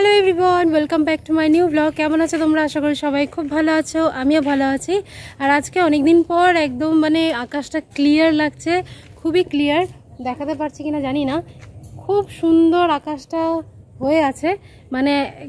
Hello everyone, welcome back to my new blog. কেমন আছো তোমরা? আশা করি সবাই খুব ভালো আছো, আমিও ভালো আছি। আর আজকে অনেক দিন পর একদম আকাশটা ক্লিয়ার লাগছে, খুবই ক্লিয়ার। দেখাতে পারছি কিনা জানি না, খুব সুন্দর আকাশটা হয়ে আছে।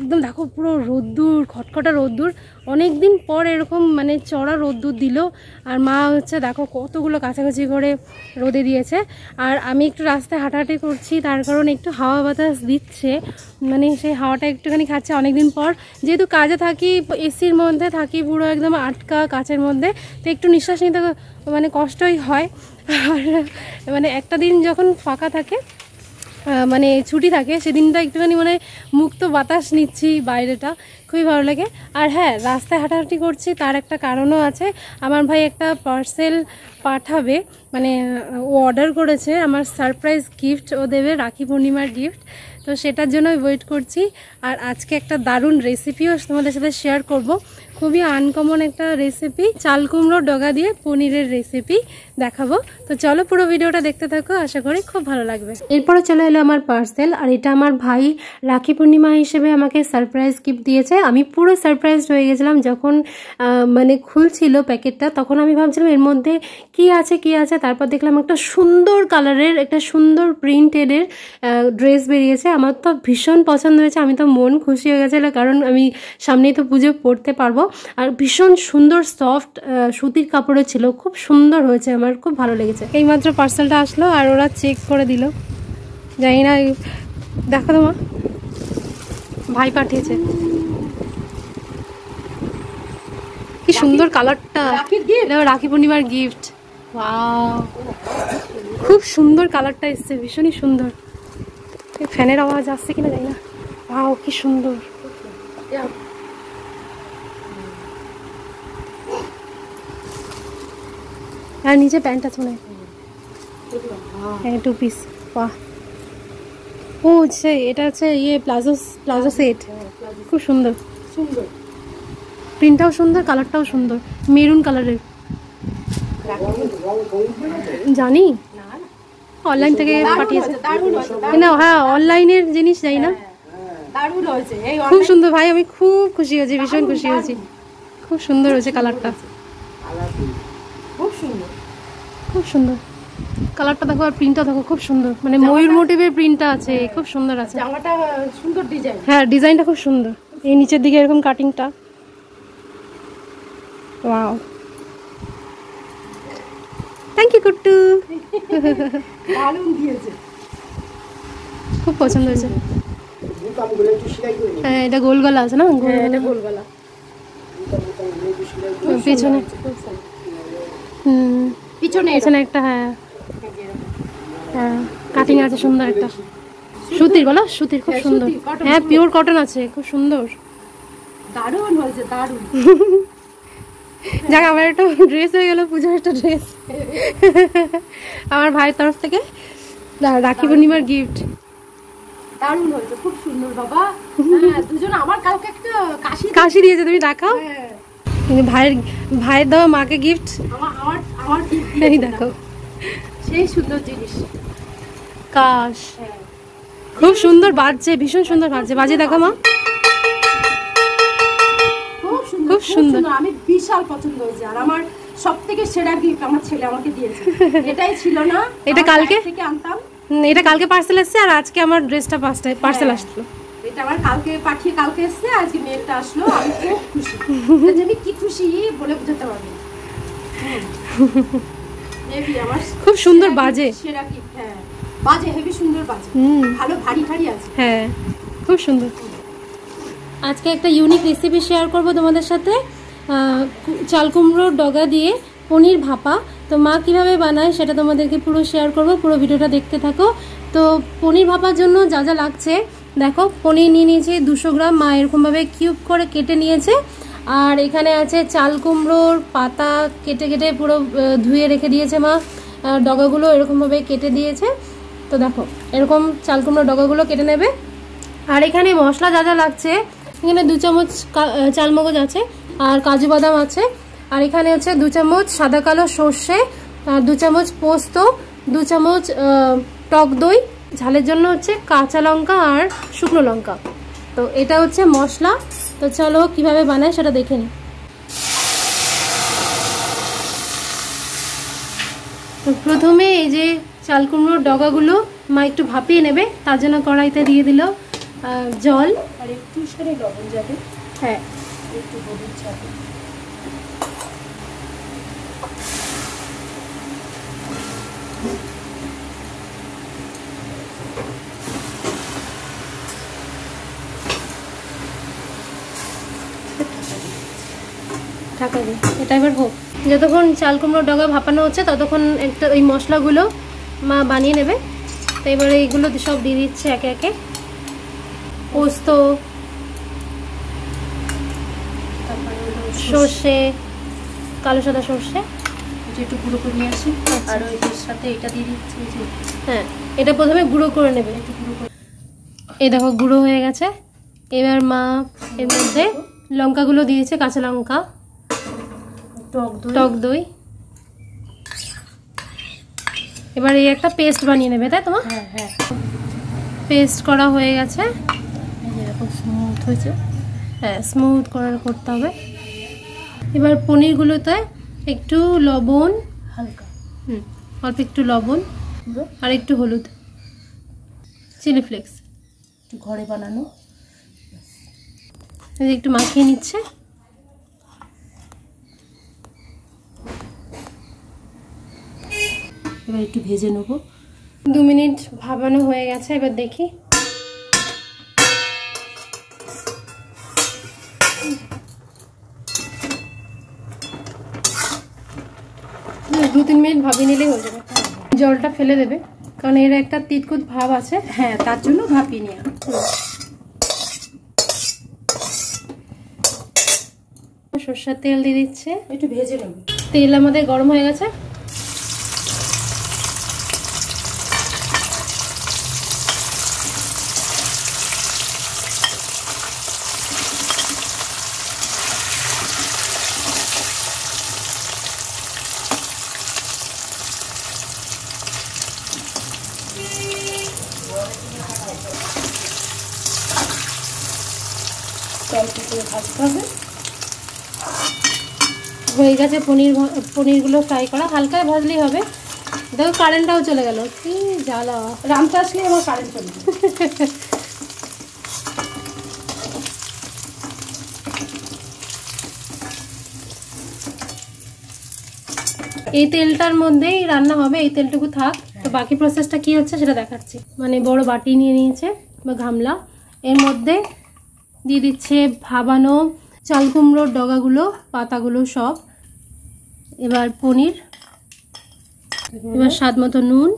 একদম দেখো, পুরো রোদ্দুর, খটখটা রোদ্দুর। অনেক দিন পর এরকম চড়া রোদ্দুর দিল। আর মা দেখো কতগুলো কাছাকাছি করে রোদে দিয়েছে। আর আমি একটু রাস্তায় হাঁটাহাঁটি করছি, তার কারণে একটু হাওয়া বাতাস দিচ্ছে, সেই হাওয়াটা একটুখানি খাচ্ছে অনেকদিন পর। যেহেতু কাজে থাকি, এসির মধ্যে থাকি, পুরো একদম আটকা কাচের মধ্যে, তো একটু নিঃশ্বাস নিতে কষ্টই হয়। আর একটা দিন যখন ফাঁকা থাকে, ছুটি থাকে, সেদিনটা একটুখানি মুক্ত বাতাস নিচ্ছি, বাইরেটা খুবই ভালো লাগে। আর হ্যাঁ, রাস্তায় হাঁটাহাঁটি করছি তার একটা কারণও আছে। আমার ভাই একটা পার্সেল পাঠাবে, ও অর্ডার করেছে, আমার সারপ্রাইজ গিফট ও দেবে, রাখি পূর্ণিমার গিফট। তো সেটার জন্য ওয়েট করছি। আর আজকে একটা দারুণ রেসিপিও তোমাদের সাথে শেয়ার করব, খুবই আনকমন একটা রেসিপি, চাল কুমড়ো ডগা দিয়ে পনিরের রেসিপি দেখাবো। তো চলো পুরো ভিডিওটা দেখতে থাকো, আশা করি খুব ভালো লাগবে। এরপরে চলে এলো আমার পার্সেল, আর এটা আমার ভাই রাখি পূর্ণিমা হিসেবে আমাকে সারপ্রাইজ গিফট দিয়েছে। আমি পুরো সারপ্রাইজ হয়ে গেছিলাম যখন খুলছিল প্যাকেটটা, তখন আমি ভাবছিলাম এর মধ্যে কি আছে কি আছে। তারপর দেখলাম একটা সুন্দর কালারের, একটা সুন্দর প্রিন্টেডের ড্রেস বেরিয়েছে। আমার তো ভীষণ পছন্দ হয়েছে, আমি তো মন খুশি হয়ে গেছিলো, কারণ আমি সামনেই তো পুজো পড়তে পারবো। আর ভীষণ সুন্দর সফট সুতির কাপড়ে ছিল, খুব সুন্দর হয়েছে, আমার খুব ভালো লেগেছে। এইমাত্র পার্সেলটা আসলো আর ওরা চেক করে দিল, জানি না, দেখো তোমার ভাই পাঠিয়েছে। কি সুন্দর কালারটা, রাখি পূর্ণিমার গিফট। ওয়াও, খুব সুন্দর কালারটা এসছে, ভীষণই সুন্দর। ফ্যানের আওয়াজ আসছে কিনা জানি না। ওয়াও, কি সুন্দর। আর নিচে প্যান্ট আছে মনে হয়, হ্যাঁ, 2 পিস। বাহ, ও হচ্ছে এটা হচ্ছে প্লাজো সেট, খুব সুন্দর। প্রিন্টটাও সুন্দর, কালারটাও সুন্দর, মেরুন কালারের। জানি অনলাইন থেকে পাঠিয়েছে না, হ্যাঁ অনলাইনের জিনিস যাই না, খুব সুন্দর। ভাই আমি খুব খুশি হয়েছি, ভীষণ খুশি হয়েছি, খুব সুন্দর হয়েছে কালারটা, খুব সুন্দর কালারটা দেখো। আর প্রিন্টটা দেখো, খুব সুন্দর, ময়ূর মোটিভের প্রিন্টটা আছে, খুব সুন্দর আছে। জামাটা সুন্দর ডিজাইন, হ্যাঁ ডিজাইনটা খুব সুন্দর। এই নিচের দিকে এরকম কাটিংটা, ওয়াও, থ্যাংক ইউ কুট্টু, দারুণ দিয়েছে, খুব পছন্দ হয়েছে। হ্যাঁ, এটা গোল গলা আছে না, এটা গোল গলা, পিছনে পিছনে একটা, হ্যাঁ হ্যাঁ কাটিং আছে সুন্দর একটা, সুতির বলো, সুতির, খুব সুন্দর। হ্যাঁ, পিওর কটন আছে, খুব সুন্দর, দারুণ হয়েছে, দারুণ। যাক, আমার একটা ড্রেস হয়ে গেল, পূজার একটা ড্রেস আমার ভাইয়ের তরফ থেকে, রাখি পূর্ণিমার গিফট। দারুণ হয়েছে, খুব সুন্দর বাবা। দুজন আমার কাউকে একটা কাশি দিয়েছে, তুমি দেখাও। ভাইয়ের দেওয়া মাকে গিফট, আমার দেখো, সেই সুন্দর জিনিস, কাশ, খুব সুন্দর বাজছে, ভীষণ সুন্দর বাজছে, বাজে দেখো মা, খুব সুন্দর। আমি বিশাল পছন্দ হয়েছে। আর আমার সবথেকে সেরা গিফট আমার ছেলে আমাকে দিয়েছে, এটাই ছিল না, এটা কালকে থেকে আনতাম, এটা কালকে পার্সেল এসেছে, আর আজকে আমার ড্রেসটা 5টায় পার্সেল আসলো। এটা আমার কালকে পাঠিয়ে কালকে এসেছে, আজকে মেলটা আসলো, আমি খুব খুশি। আমি কি খুশি বলে বোঝাতে পারবো না। আমার খুব সুন্দর বাজে, সেরা গিফট। হ্যাঁ, বাজে হেভি সুন্দর বাজে, ভালো ভারী ভারী আছে, হ্যাঁ খুব সুন্দর। আজকে একটা ইউনিক রেসিপি শেয়ার করব তোমাদের সাথে, চাল কুমড়োর ডগা দিয়ে পনির ভাপা। তো মা কিভাবে বানায় সেটা তোমাদেরকে পুরো শেয়ার করব, পুরো ভিডিওটা দেখতে থাকো। তো পনির ভাপার জন্য যা যা লাগছে দেখো, পনির নিয়ে নিয়েছি 200 গ্রাম, মা এরকমভাবে কিউব করে কেটে নিয়েছে। আর এখানে আছে চাল কুমড়োর পাতা, কেটে কেটে পুরো ধুয়ে রেখে দিয়েছে মা, ডগাগুলো এরকমভাবে কেটে দিয়েছে। তো দেখো, এরকম চাল কুমড়োর ডগাগুলো কেটে নেবে। আর এখানে মশলা যা যা লাগছে, এখানে 2 চামচ চালমগজ আছে, আর কাজু বাদাম আছে, আর এখানে হচ্ছে 2 চামচ সাদা কালো সর্ষে, 2 চামচ পোস্ত, 2 চামচ টক দই, ঝালের জন্য হচ্ছে কাঁচা লঙ্কা আর শুকনো লঙ্কা, তো এটা হচ্ছে মশলা। তো চলো কিভাবে বানায় সেটা দেখে নিই। তো প্রথমে এই যে চাল কুমড়োর ডগাগুলো মা একটু ভাপিয়ে নেবে, তার জন্য কড়াইতে দিয়ে দিল জল আর একটু সারে লবণ যাবে। হ্যাঁ, একটু হলুদ যাবে। ঢাকা দিয়ে এটা এবার হোক। যতক্ষণ চাল কুমড়োর ডগা ভাপানো হচ্ছে ততক্ষণ একটা ওই মশলাগুলো মা বানিয়ে নেবে। তো এবারে এইগুলো সব দিয়ে দিচ্ছে একে একে। পোস্ত, সর্ষে, কালো সাদা সর্ষে, এটা একটু গুঁড়ো করে নিয়ে আসি। আর ওই সাথে এটা দিয়ে দিচ্ছি। হ্যাঁ, এটা প্রথমে গুঁড়ো করে নেবে। একটু গুঁড়ো করে, এই দেখো গুঁড়ো হয়ে গেছে। এবার মা এর মধ্যে লঙ্কাগুলো দিয়েছে, কাঁচা লঙ্কা, টক দই। এবার এই একটা পেস্ট বানিয়ে নেবে, তাই তোমার? হ্যাঁ হ্যাঁ, পেস্ট করা হয়ে গেছে। এরকম স্মুথ হয়েছে। হ্যাঁ, স্মুথ করতে হবে। এবার পনিরগুলোতে একটু লবণ, হালকা অল্প একটু লবণ আর একটু হলুদ, চিলি ফ্লেক্স একটু ঘরে বানানো, একটু মাখিয়ে নিচ্ছে। এবার একটু ভেজে নেবো। 2 মিনিট ভাবানো হয়ে গেছে, এবার দেখি। হ্যাঁ, 2-3 মিনিট ভাবিয়ে নিলেই হয়ে যাবে। জলটা ফেলে দেবে, কারণ এর একটা তিতকুত ভাব আছে। হ্যাঁ, তার জন্য ভাপিয়ে নিয়ে সরষের তেল দিয়ে দিচ্ছে। একটু ভেজে নেবো। তেল আমাদের গরম হয়ে গেছে। ভাজতে হবে। হয়ে গেছে পনিরগুলো ফ্রাই করা, হালকা ভাজলেই হবে। দেখো কারেন্টটাও চলে গেল, কি জ্বালা। রামটা আসলে আমার কারেন্ট চলে যাবে। এই তেলটার মধ্যেই রান্না হবে, এই তেলটুকু থাক। তো বাকি প্রসেসটা কি হচ্ছে সেটা দেখাচ্ছি। মানে বড় বাটি নিয়ে নিয়েছে বা গামলা, এর মধ্যে দিয়ে দিচ্ছে ভাবানো চাল কুমড়োর ডগাগুলো, পাতাগুলো সব। এবার পনির, এবার স্বাদ মতো নুন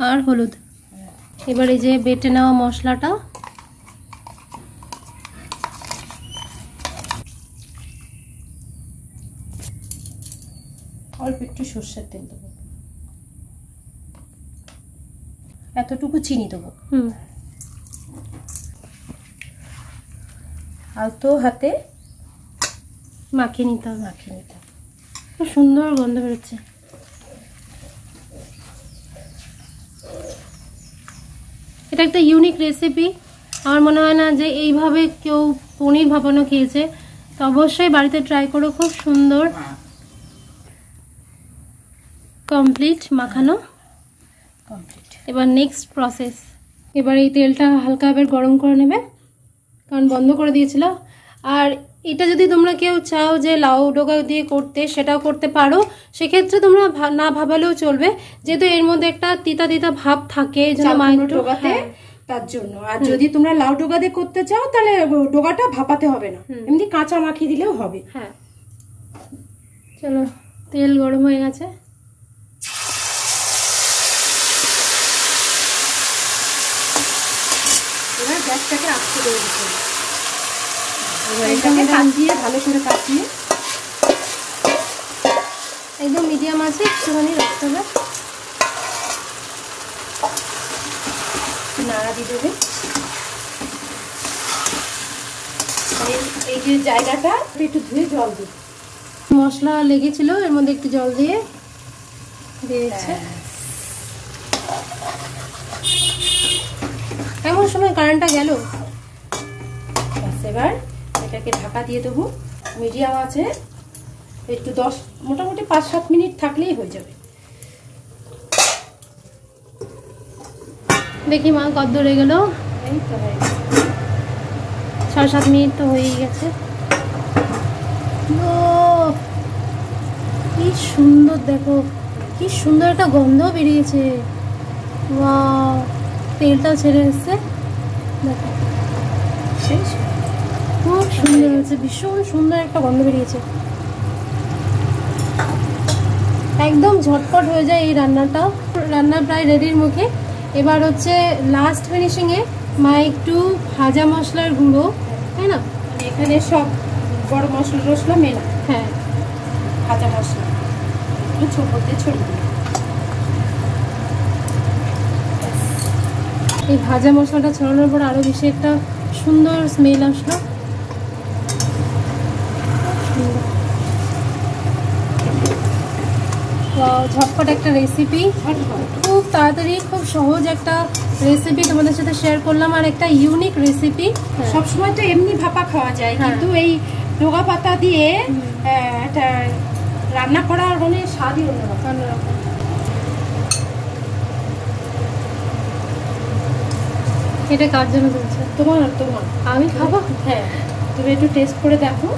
আর হলুদ। এবার এই যে বেটে নেওয়া মশলাটা, অল্প একটু সর্ষের তেল দেবো, এতটুকু চিনি দেবো। আলতো হাতে মাখিয়ে নিতে হবে। খুব সুন্দর গন্ধ বেরোচ্ছে। এটা একটা ইউনিক রেসিপি। আমার মনে হয় না যে এইভাবে কেউ পনির ভাপানো খেয়েছে। তো অবশ্যই বাড়িতে ট্রাই করো, খুব সুন্দর। কমপ্লিট মাখানো। এবার নেক্সট প্রসেস, এবার এই তেলটা হালকা ভাবে গরম করে নেবে, কারণ বন্ধ করে দিয়েছিল। আর এটা যদি তোমরা কেউ চাও যে লাউ ডগা দিয়ে করতে, সেটাও করতে পারো। সেক্ষেত্রে তোমরা না ভাবালেও চলবে, যেহেতু এর মধ্যে একটা তিতা তিতা ভাব থাকে, তার জন্য। আর যদি তোমরা লাউ ডগা দিয়ে করতে চাও তাহলে ডগাটা ভাপাতে হবে না, এমনি কাঁচা মাখিয়ে দিলেও হবে। হ্যাঁ, চলো তেল গরম হয়ে গেছে। এবার গ্যাসটাকে আস্তে করে দিতে হবে। এবার এটাকে কাট দিয়ে ভালো করে কাটিয়ে একদম মিডিয়াম আছে একটুখানি রাখতে হবে। নাড়া দিয়ে দেবে। এই যে জায়গাটা একটু ধুয়ে জল দেবে। মশলা লেগেছিল, এর মধ্যে একটু জল দিয়ে দিয়েছে। এমন সময় কারেন্টটা গেল। এবার এটাকে ঢাকা দিয়ে দেবো মিডিয়াম আছে, একটু 10 মোটামুটি 5-7 মিনিট থাকলেই হয়ে যাবে। দেখি মা কত দূরে গেল। এই তো হয়ে গেছে, 6-7 মিনিট তো হয়েই গেছে। ও কি সুন্দর, দেখো কি সুন্দর একটা গন্ধ বেরিয়েছে। ওয়াও, তেলটাও ছেড়ে এসছে, দেখো শেষ। খুব সুন্দর হয়েছে, ভীষণ সুন্দর একটা গন্ধ বেরিয়েছে। একদম ঝটপট হয়ে যায় এই রান্নাটা। রান্না প্রায় রেডির মুখে। এবার হচ্ছে লাস্ট ফিনিশিংয়ে মা একটু ভাজা মশলার গুঁড়ো, তাই না? এখানে সব গরম মশলা টসলা মেলা, হ্যাঁ, ভাজা মশলা একটু ছোপতে ছড়িয়ে দিই। এই ভাজা মশলাটা ছড়ানোর পর আরও বেশি একটা সুন্দর স্মেল আসলো। ঝটপট একটা রেসিপি, খুব তাড়াতাড়ি, খুব সহজ একটা রেসিপি তোমাদের সাথে শেয়ার করলাম, আর একটা ইউনিক রেসিপি। সবসময় তো এমনি ভাপা খাওয়া যায়, কিন্তু এই ডোগা পাতা দিয়ে একটা রান্না করার মানে স্বাদই অন্যরকম। এটা কার জন্য বলছে? তোমার আমি খাবো। হ্যাঁ, তুমি একটু টেস্ট করে দেখো।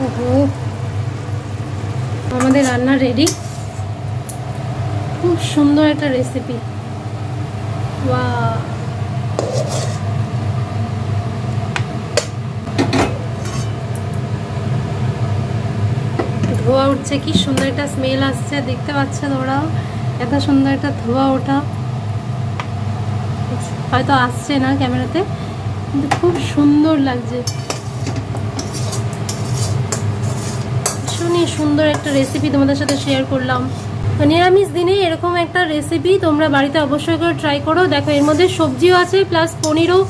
ওহো, আমাদের রান্না রেডি। খুব সুন্দর একটা রেসিপি। ওয়াও, ধোয়া উঠছে, কি সুন্দর একটা স্মেল আসছে, দেখতে পাচ্ছ তোমরাও? এত সুন্দর একটা ধোয়া ওঠা, হয়তো আসছে না ক্যামেরাতে, কিন্তু খুব সুন্দর লাগছে। ভীষণই সুন্দর একটা রেসিপি তোমাদের সাথে শেয়ার করলাম। নিরামিষ দিনে এরকম একটা রেসিপি তোমরা বাড়িতে অবশ্যই করে ট্রাই করো। দেখো এর মধ্যে সবজিও আছে, প্লাস পনিরও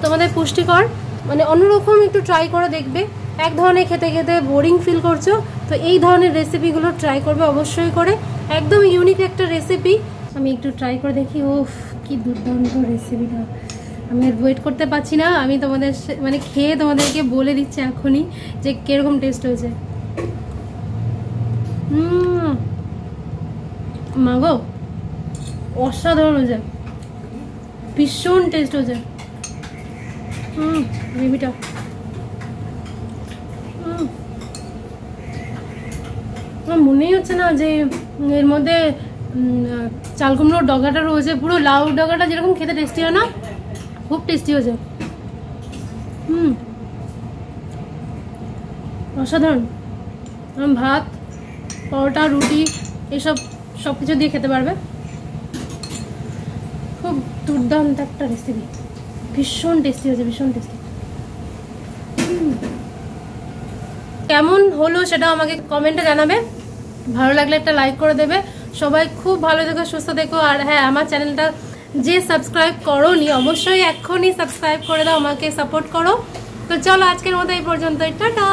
তোমাদের পুষ্টিকর, মানে অন্যরকম একটু ট্রাই করে দেখবে। এক ধরনের খেতে খেতে বোরিং ফিল করছো, তো এই ধরনের রেসিপিগুলো ট্রাই করবে অবশ্যই করে। একদম ইউনিক একটা রেসিপি, আমি একটু ট্রাই করে দেখি। ওফ, কি দুর্দান্ত রেসিপিটা, আমি আর ওয়েট করতে পারছি না। আমি তোমাদের মানে খেয়ে তোমাদেরকে বলে দিচ্ছি এখনই যে কিরকম টেস্ট হয়েছে। মাগো, অসাধারণ হয়েছে, ভীষণ টেস্ট হয়েছে। গ্রেভিটা আমার মনেই হচ্ছে না যে এর মধ্যে চাল কুমড়োর ডগাটা রয়েছে। পুরো লাউ ডগাটা যেরকম খেতে টেস্টি হয় না, খুব টেস্টি হয়েছে। অসাধারণ। ভাত, পরোটা, রুটি, এসব সব কিছু দিয়ে খেতে পারবে। খুব দুর্দান্ত একটা রেসিপি, ভীষণ টেস্টি হয়েছে, ভীষণ টেস্টি। কেমন হলো সেটা আমাকে কমেন্টে জানাবে। ভালো লাগলে একটা লাইক করে দেবে। সবাই খুব ভালো থেকো, সুস্থ থেকো। আর হ্যাঁ, আমার চ্যানেলটা যে সাবস্ক্রাইব করোনি অবশ্যই এক্ষুনি সাবস্ক্রাইব করে দাও, আমাকে সাপোর্ট করো। তো চলো আজকের মতো এই পর্যন্তই, টাটা।